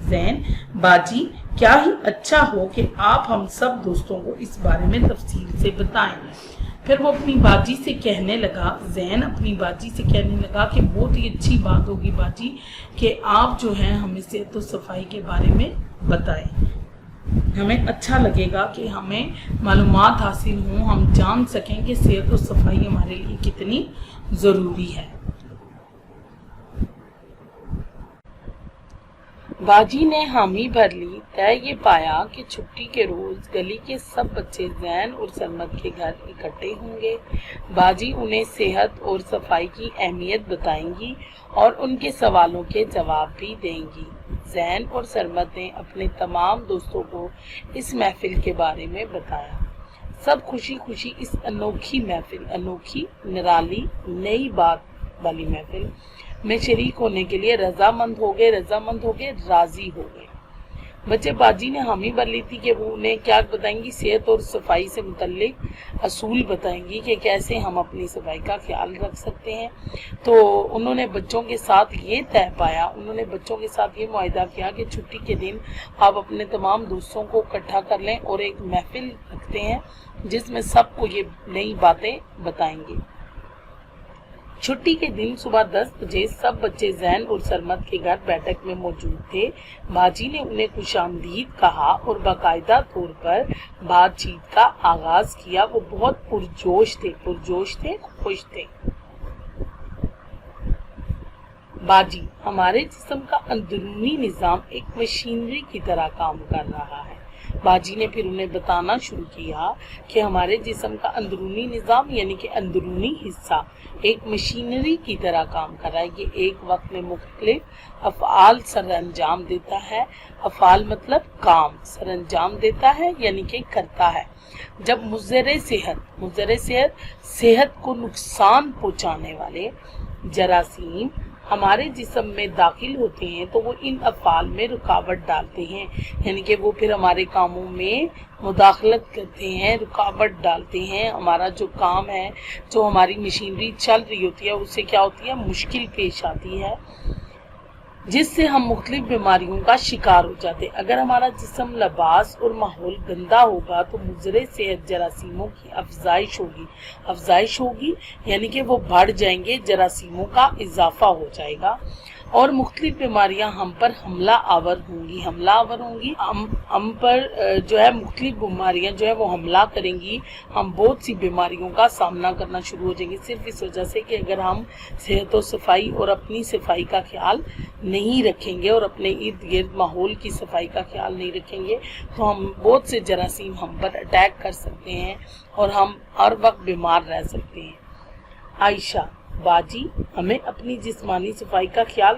زین: باجی کیا ہی اچھا ہو کہ آپ ہم سب دوستوں کو اس بارے میں تفصیل سے بتائیں۔ پھر وہ اپنی باجی سے کہنے لگا، زین اپنی باجی سے کہنے لگا کہ بہت ہی اچھی بات ہوگی باجی کہ آپ جو ہیں ہمیں صحت و صفائی کے بارے میں بتائیں۔ ہمیں اچھا لگے گا کہ ہمیں معلومات حاصل ہوں، ہم جان سکیں کہ صحت و صفائی ہمارے لیے کتنی ضروری ہے۔ باجی نے حامی بھر لی۔ طے یہ پایا کہ چھٹی کے روز گلی کے سب بچے زین اور سرمد کے گھر اکٹھے ہوں گے۔ باجی انہیں صحت اور صفائی کی اہمیت بتائیں گی اور ان کے سوالوں کے جواب بھی دیں گی۔ زین اور سرمد نے اپنے تمام دوستوں کو اس محفل کے بارے میں بتایا۔ سب خوشی خوشی اس انوکھی محفل، انوکھی، نرالی، نئی بات والی محفل میں شریک ہونے کے لیے رضامند ہو گئے، راضی ہو گئے۔ بچے باجی نے حامی بھر لی تھی کہ وہ انہیں کیا بتائیں گی، صحت اور صفائی سے متعلق اصول بتائیں گی کہ کیسے ہم اپنی صفائی کا خیال رکھ سکتے ہیں۔ تو انہوں نے بچوں کے ساتھ یہ طے پایا، انہوں نے بچوں کے ساتھ یہ معاہدہ کیا کہ چھٹی کے دن آپ اپنے تمام دوستوں کو اکٹھا کر لیں اور ایک محفل رکھتے ہیں جس میں سب کو یہ نئی باتیں بتائیں گے۔ چھٹی کے دن صبح 10 بجے سب بچے زین اور سرمد کے گھر بیٹھک میں موجود تھے۔ باجی نے انہیں خوش آمدید کہا اور باقاعدہ طور پر بات چیت کا آغاز کیا۔ وہ بہت پرجوش تھے، خوش تھے۔ باجی: ہمارے جسم کا اندرونی نظام ایک مشینری کی طرح کام کر رہا ہے۔ باجی نے پھر انہیں بتانا شروع کیا کہ ہمارے جسم کا اندرونی نظام یعنی کہ اندرونی حصہ ایک مشینری کی طرح کام کر رہا ہے۔ یہ ایک وقت میں مختلف افعال سر انجام دیتا ہے۔ افعال مطلب کام، سر انجام دیتا ہے یعنی کہ کرتا ہے۔ جب مضر صحت کو نقصان پہنچانے والے جراثیم ہمارے جسم میں داخل ہوتے ہیں تو وہ ان افعال میں رکاوٹ ڈالتے ہیں، یعنی کہ وہ پھر ہمارے کاموں میں مداخلت کرتے ہیں، رکاوٹ ڈالتے ہیں۔ ہمارا جو کام ہے، جو ہماری مشینری چل رہی ہوتی ہے، اس سے کیا ہوتی ہے، مشکل پیش آتی ہے، جس سے ہم مختلف بیماریوں کا شکار ہو جاتے ہیں۔ اگر ہمارا جسم، لباس اور ماحول گندا ہوگا تو مضر صحت جراثیموں کی افزائش ہوگی یعنی کہ وہ بڑھ جائیں گے، جراثیموں کا اضافہ ہو جائے گا اور مختلف بیماریاں ہم پر حملہ آور ہوں گی، ہم پر جو ہے مختلف بیماریاں جو ہے وہ حملہ کریں گی۔ ہم بہت سی بیماریوں کا سامنا کرنا شروع ہو جائیں گے، صرف اس وجہ سے کہ اگر ہم صحت و صفائی اور اپنی صفائی کا خیال نہیں رکھیں گے اور اپنے ارد گرد ماحول کی صفائی کا خیال نہیں رکھیں گے تو ہم بہت سے جراثیم ہم پر اٹیک کر سکتے ہیں اور ہم ہر وقت بیمار رہ سکتے ہیں۔ عائشہ: باجی ہمیں اپنی جسمانی صفائی کا خیال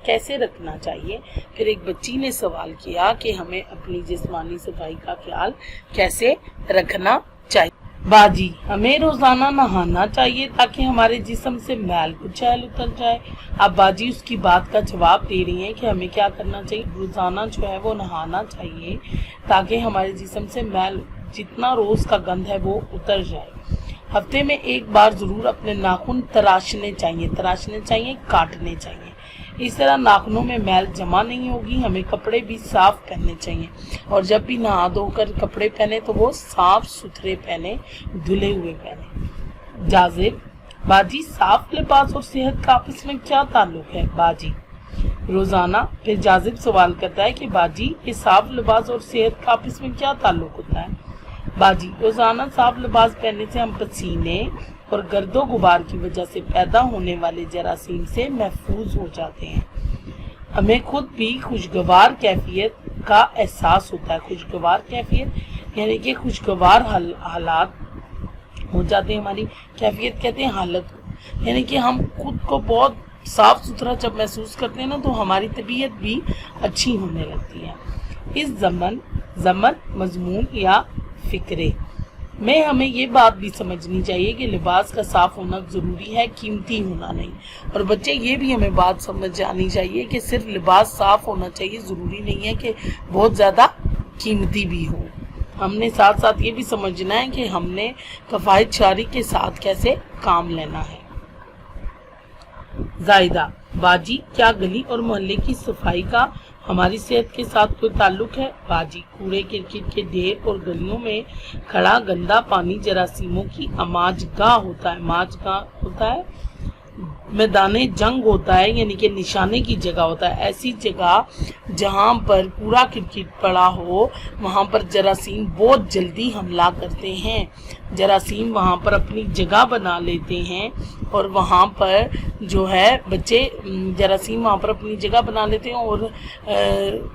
کیسے رکھنا چاہیے؟ پھر ایک بچی نے سوال کیا کہ ہمیں اپنی جسمانی صفائی کا خیال کیسے رکھنا چاہیے؟ باجی: ہمیں روزانہ نہانا چاہیے تاکہ ہمارے جسم سے میل کچیل اتر جائے۔ اب باجی اس کی بات کا جواب دے رہی ہیں کہ ہمیں کیا کرنا چاہیے، روزانہ جو ہے وہ نہانا چاہیے تاکہ ہمارے جسم سے میل، جتنا روز کا گند ہے وہ اتر جائے۔ ہفتے میں ایک بار ضرور اپنے ناخن تراشنے چاہیے، کاٹنے چاہیے۔ اس طرح ناخنوں میں میل جمع نہیں ہوگی۔ ہمیں کپڑے بھی صاف پہننے چاہیے اور جب بھی نہا دھو کر کپڑے پہنے تو وہ صاف ستھرے پہنے، دھلے ہوئے پہنے۔ جاذب: باجی صاف لباس اور صحت کا آپس میں کیا تعلق ہے؟ باجی: روزانہ۔ پھر جاذب سوال کرتا ہے کہ باجی یہ صاف لباس اور صحت کا آپس میں کیا تعلق ہوتا ہے؟ باجی: روزانہ صاف لباس پہننے سے ہم پسینے اور گرد و غبار کی وجہ سے پیدا ہونے والے جراثیم سے محفوظ ہو جاتے ہیں۔ ہمیں خود بھی خوشگوار کیفیت کا احساس ہوتا ہے۔ خوشگوار کیفیت یعنی کہ خوشگوار حالات ہو جاتے ہیں، ہماری کیفیت کہتے ہیں حالت کو، یعنی کہ ہم خود کو بہت صاف ستھرا جب محسوس کرتے ہیں نا تو ہماری طبیعت بھی اچھی ہونے لگتی ہے۔ اس ضمن مضمون یا فکرے میں ہمیں یہ بات بھی سمجھنی چاہیے کہ لباس کا صاف ہونا ضروری ہے، قیمتی ہونا نہیں۔ اور بچے یہ بھی ہمیں بات سمجھ جانی چاہیے کہ صرف لباس صاف ہونا چاہیے، ضروری نہیں ہے کہ بہت زیادہ قیمتی بھی ہو۔ ہم نے ساتھ ساتھ یہ بھی سمجھنا ہے کہ ہم نے کفایت شعاری کے ساتھ کیسے کام لینا ہے۔ زائدہ: باجی کیا گلی اور محلے کی صفائی کا ہماری صحت کے ساتھ کوئی تعلق ہے؟ باجی: کوڑے کرکٹ کے ڈھیر اور گلیوں میں کھڑا گندا پانی جراثیموں کی آماج گاہ ہوتا ہے، میدان جنگ ہوتا ہے، یعنی کہ نشانے کی جگہ ہوتا ہے۔ ایسی جگہ جہاں پر کوڑا کرکٹ پڑا ہو وہاں پر جراثیم بہت جلدی حملہ کرتے ہیں، جراثیم وہاں پر اپنی جگہ بنا لیتے ہیں اور وہاں پر جو ہے جراثیم وہاں پر اپنی جگہ بنا لیتے ہیں اور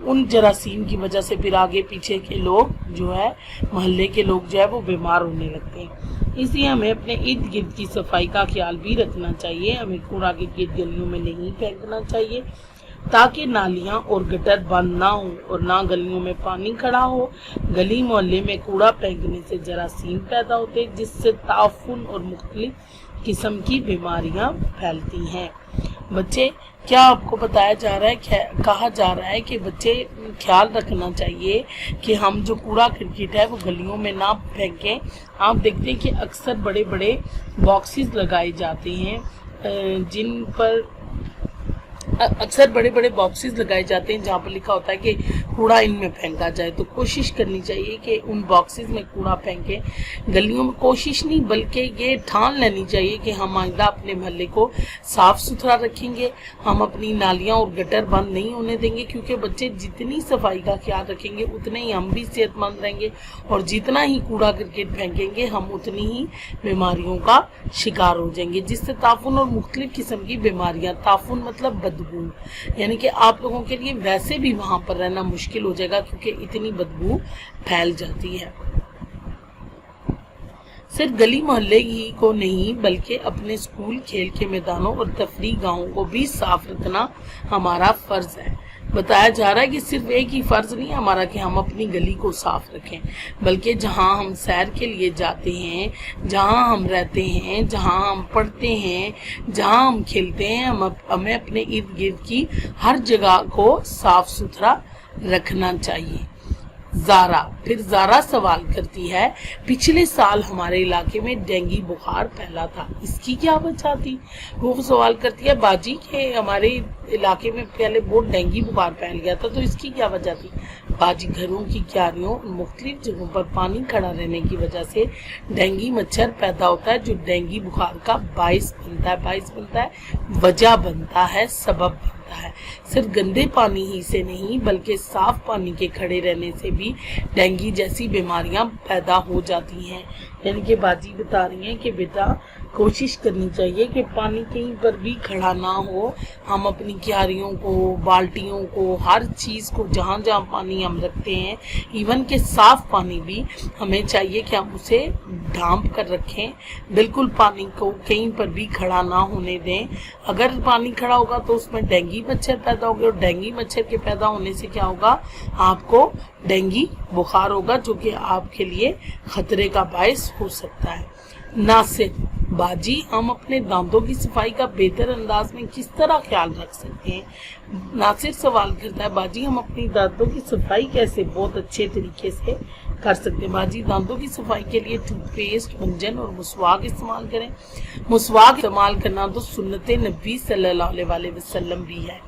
ان جراثیم کی وجہ سے پھر آگے پیچھے کے لوگ جو ہے محلے کے لوگ جو ہے وہ بیمار ہونے لگتے ہیں۔ اس لیے ہمیں اپنے ارد گرد کی صفائی کا خیال بھی رکھنا چاہیے، ہمیں کوڑا کرکٹ گلیوں میں نہیں پھینکنا چاہیے تاکہ نالیاں اور گٹر بند نہ ہوں اور نہ گلیوں میں پانی کھڑا ہو۔ گلی محلے میں کوڑا پھینکنے سے جراثیم پیدا ہوتے ہیں جس سے تعفن اور مختلف قسم کی بیماریاں پھیلتی ہیں۔ بچے، کیا آپ کو بتایا جا رہا ہے، کہا جا رہا ہے کہ بچے خیال رکھنا چاہیے کہ ہم جو کوڑا کرکٹ ہے وہ گلیوں میں نہ پھینکیں۔ آپ دیکھتے ہیں کہ اکثر بڑے بڑے باکسز لگائے جاتے ہیں جن پر جہاں پر لکھا ہوتا ہے کہ کوڑا ان میں پھینکا جائے، تو کوشش کرنی چاہیے کہ ان باکسز میں کوڑا پھینکیں۔ گلیوں میں کوشش نہیں بلکہ یہ ٹھان لینی چاہیے کہ ہم آئندہ اپنے محلے کو صاف ستھرا رکھیں گے، ہم اپنی نالیاں اور گٹر بند نہیں ہونے دیں گے، کیونکہ بچے جتنی صفائی کا خیال رکھیں گے اتنے ہی ہم بھی صحت مند رہیں گے اور جتنا ہی کوڑا کرکٹ پھینکیں گے ہم اتنی ہی بیماریوں کا شکار ہو جائیں گے، جس سے تعفن اور مختلف قسم کی بیماریاں، تعفن مطلب بدبو، یعنی کہ آپ لوگوں کے لیے ویسے بھی وہاں پر رہنا مشکل ہو جائے گا کیونکہ اتنی بدبو پھیل جاتی ہے۔ صرف گلی محلے ہی کو نہیں بلکہ اپنے اسکول، کھیل کے میدانوں اور تفریح گاہوں کو بھی صاف رکھنا ہمارا فرض ہے۔ بتایا جا رہا ہے کہ صرف ایک ہی فرض نہیں ہمارا کہ ہم اپنی گلی کو صاف رکھیں، بلکہ جہاں ہم سیر کے لیے جاتے ہیں، جہاں ہم رہتے ہیں، جہاں ہم پڑھتے ہیں، جہاں ہم کھیلتے ہیں، ہمیں اپنے ارد گرد کی ہر جگہ کو صاف ستھرا رکھنا چاہیے۔ زارا سوال کرتی ہے، پچھلے سال ہمارے علاقے میں ڈینگی بخار پھیلا تھا، اس کی کیا وجہ تھی؟ وہ سوال کرتی ہے باجی کہ ہمارے علاقے میں پہلے بہت ڈینگی بخار پھیل گیا تھا تو اس کی کیا وجہ تھی؟ باجی، گھروں کی کیاریوں اور مختلف جگہوں پر پانی کھڑا رہنے کی وجہ سے ڈینگی مچھر پیدا ہوتا ہے جو ڈینگی بخار کا باعث بنتا ہے، وجہ بنتا ہے، سبب بنتا ہے۔ صرف گندے پانی ہی سے نہیں بلکہ صاف پانی کے کھڑے رہنے سے بھی ڈینگی جیسی بیماریاں پیدا ہو جاتی ہیں۔ یعنی کہ باجی بتا رہی ہیں کہ بیٹا کوشش کرنی چاہیے کہ پانی کہیں پر بھی کھڑا نہ ہو، ہم اپنی کیاریوں کو، بالٹیوں کو، ہر چیز کو، جہاں جہاں پانی ہم رکھتے ہیں، ایون کہ صاف پانی بھی ہمیں چاہیے کہ ہم اسے ڈھانپ کر رکھیں، بالکل پانی کو کہیں پر بھی کھڑا نہ ہونے دیں۔ اگر پانی کھڑا ہوگا تو اس میں ڈینگی مچھر پیدا ہوگا اور ڈینگی مچھر کے پیدا ہونے سے کیا ہوگا؟ آپ کو ڈینگی بخار ہوگا جو کہ آپ کے لیے خطرے کا باعث ہو سکتا ہے۔ ناصر: باجی، ہم اپنے دانتوں کی صفائی کا بہتر انداز میں کس طرح خیال رکھ سکتے ہیں؟ ناصر سوال کرتا ہے، باجی ہم اپنی دانتوں کی صفائی کیسے بہت اچھے طریقے سے کر سکتے ہیں؟ باجی، دانتوں کی صفائی کے لیے ٹوتھ پیسٹ، منجن اور مسواک استعمال کریں۔ مسواک استعمال کرنا تو سنت نبی صلی اللہ علیہ وسلم بھی ہے،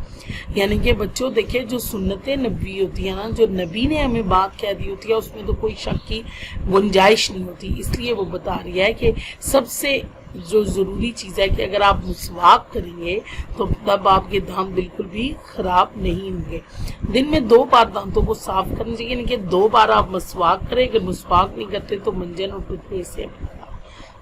یعنی کہ بچوں دیکھیں جو سنت نبی ہوتی ہے نا، جو نبی نے ہمیں بات کہہ دی ہوتی ہے اس میں تو کوئی شک کی گنجائش نہیں ہوتی، اس لیے وہ بتا رہی ہے کہ سب سے جو ضروری چیز ہے کہ اگر آپ مسواک کریں گے تو تب آپ کے دانت بالکل بھی خراب نہیں ہوں گے۔ دن میں 2 بار دانتوں کو صاف کرنا چاہیے، یعنی کہ 2 بار آپ مسواک کریں، اگر مسواک نہیں کرتے تو منجن اور ٹوتھ پیسٹ سے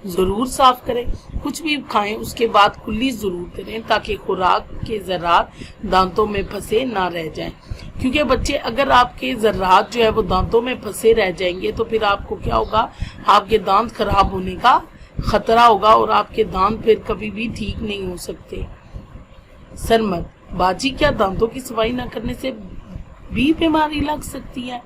ضرور صاف کریں۔ کچھ بھی کھائیں اس کے بعد کلی ضرور کریں تاکہ خوراک کے ذرات دانتوں میں پھنسے نہ رہ جائیں، کیونکہ بچے اگر آپ کے ذرات جو ہے وہ دانتوں میں پھنسے رہ جائیں گے تو پھر آپ کو کیا ہوگا؟ آپ کے دانت خراب ہونے کا خطرہ ہوگا اور آپ کے دانت پھر کبھی بھی ٹھیک نہیں ہو سکتے۔ سرمد: باجی، کیا دانتوں کی صفائی نہ کرنے سے بھی بیماری لگ سکتی ہے؟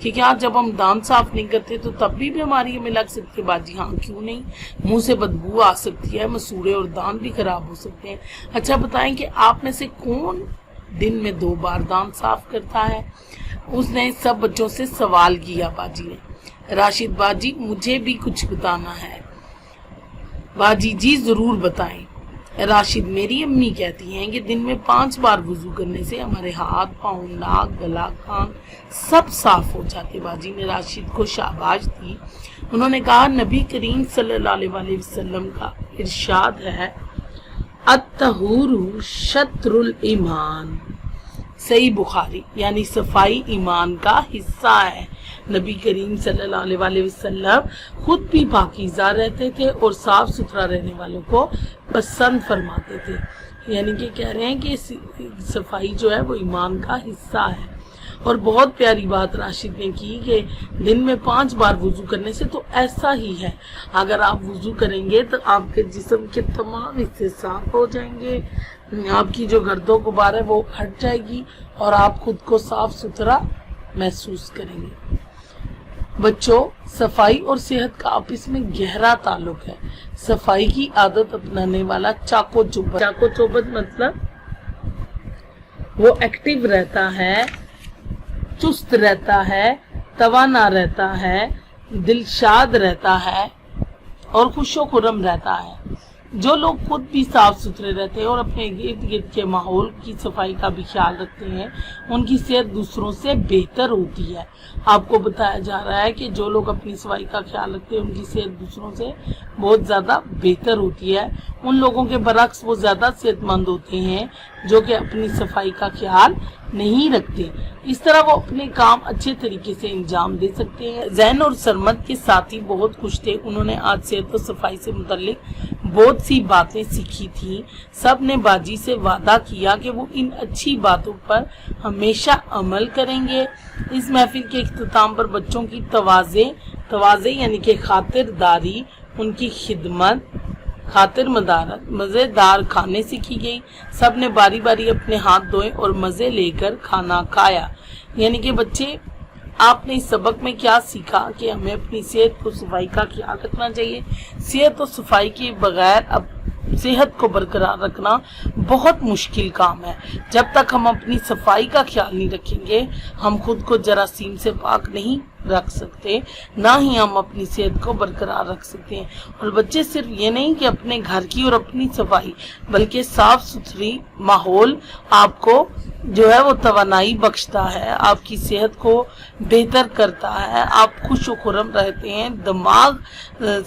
کہ کیا جب ہم دانت صاف نہیں کرتے تو تب بھی بیماری ہمیں لگ سکتی ہے؟ باجی ہاں، کیوں نہیں، منہ سے بدبو آ سکتی ہے، مسوڑے اور دانت بھی خراب ہو سکتے ہیں۔ اچھا بتائیں کہ آپ میں سے کون دن میں 2 بار دانت صاف کرتا ہے؟ اس نے سب بچوں سے سوال کیا باجی نے۔ راشد: باجی مجھے بھی کچھ بتانا ہے۔ باجی جی ضرور بتائیں۔ راشد میری امی کہتی ہیں کہ دن میں 5 بار وضو کرنے سے ہمارے ہاتھ، پاؤں، ناک، گلا، کان سب صاف ہو جاتے۔ باجی نے راشد کو شاباش دی۔ انہوں نے کہا نبی کریم صلی اللہ علیہ وسلم کا ارشاد ہے الطہور شطر الایمان، صحیح بخاری، یعنی صفائی ایمان کا حصہ ہے۔ نبی کریم صلی اللہ علیہ وسلم خود بھی پاکیزہ رہتے تھے اور صاف ستھرا رہنے والوں کو پسند فرماتے تھے، یعنی کہ کہہ رہے ہیں کہ صفائی جو ہے وہ ایمان کا حصہ ہے۔ اور بہت پیاری بات راشد نے کی کہ دن میں 5 بار وضو کرنے سے تو ایسا ہی ہے، اگر آپ وضو کریں گے تو آپ کے جسم کے تمام حصے صاف ہو جائیں گے، آپ کی جو گرد و غبار ہے وہ ہٹ جائے گی اور آپ خود کو صاف ستھرا محسوس کریں گے۔ بچوں، صفائی اور صحت کا آپس میں گہرا تعلق ہے۔ صفائی کی عادت اپنانے والا چاق و چوبند مطلب وہ ایکٹیو رہتا ہے، چست رہتا ہے، توانا رہتا ہے، دلشاد رہتا ہے اور خوش و خرم رہتا ہے۔ جو لوگ خود بھی صاف ستھرے رہتے ہیں اور اپنے ارد گرد کے ماحول کی صفائی کا بھی خیال رکھتے ہیں، ان کی صحت دوسروں سے بہتر ہوتی ہے۔ آپ کو بتایا جا رہا ہے کہ جو لوگ اپنی صفائی کا خیال رکھتے ہیں ان کی صحت دوسروں سے بہت زیادہ بہتر ہوتی ہے۔ ان لوگوں کے برعکس وہ زیادہ صحت مند ہوتے ہیں جو کہ اپنی صفائی کا خیال نہیں رکھتے۔ اس طرح وہ اپنے کام اچھے طریقے سے انجام دے سکتے ہیں۔ زین اور سرمد کے ساتھی بہت خوش تھے، انہوں نے آج صحت و صفائی سے متعلق بہت سی باتیں سیکھی تھیں۔ سب نے باجی سے وعدہ کیا کہ وہ ان اچھی باتوں پر ہمیشہ عمل کریں گے۔ اس محفل کے اختتام پر بچوں کی تواضع یعنی کہ خاطرداری، ان کی خدمت، خاطر مدارت، مزیدار کھانے سیکھی گئی۔ سب نے باری باری اپنے ہاتھ دھوئے اور مزے لے کر کھانا کھایا۔ یعنی کہ بچے، آپ نے اس سبق میں کیا سیکھا کہ ہمیں اپنی صحت کو صفائی کا خیال رکھنا چاہیے۔ صحت و صفائی کے بغیر صحت کو برقرار رکھنا بہت مشکل کام ہے۔ جب تک ہم اپنی صفائی کا خیال نہیں رکھیں گے، ہم خود کو جراثیم سے پاک نہیں رکھ سکتے، نہ ہی ہم اپنی صحت کو برقرار رکھ سکتے ہیں۔ اور بچے، صرف یہ نہیں کہ اپنے گھر کی اور اپنی صفائی، بلکہ صاف ستھری ماحول آپ کو جو ہے وہ توانائی بخشتا ہے، آپ کی صحت کو بہتر کرتا ہے، آپ خوش و خرم رہتے ہیں، دماغ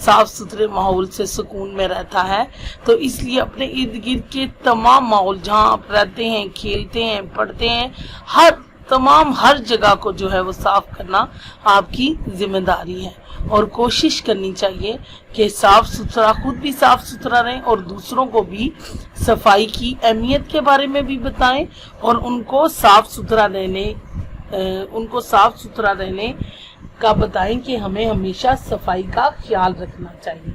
صاف ستھرے ماحول سے سکون میں رہتا ہے۔ تو اس لیے اپنے ارد گرد کے تمام ماحول جہاں آپ رہتے ہیں، کھیلتے ہیں، پڑھتے ہیں، ہر جگہ کو جو ہے وہ صاف کرنا آپ کی ذمہ داری ہے۔ اور کوشش کرنی چاہیے کہ صاف ستھرا، خود بھی صاف ستھرا رہیں اور دوسروں کو بھی صفائی کی اہمیت کے بارے میں بھی بتائیں اور ان کو صاف ستھرا رہنے کا بتائیں کہ ہمیں ہمیشہ صفائی کا خیال رکھنا چاہیے۔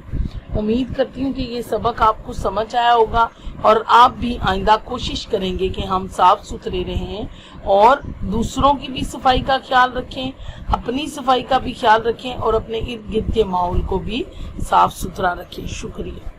امید کرتی ہوں کہ یہ سبق آپ کو سمجھ آیا ہوگا اور آپ بھی آئندہ کوشش کریں گے کہ ہم صاف ستھرے رہیں اور دوسروں کی بھی صفائی کا خیال رکھیں، اپنی صفائی کا بھی خیال رکھیں اور اپنے ارد گرد کے ماحول کو بھی صاف ستھرا رکھیں۔ شکریہ۔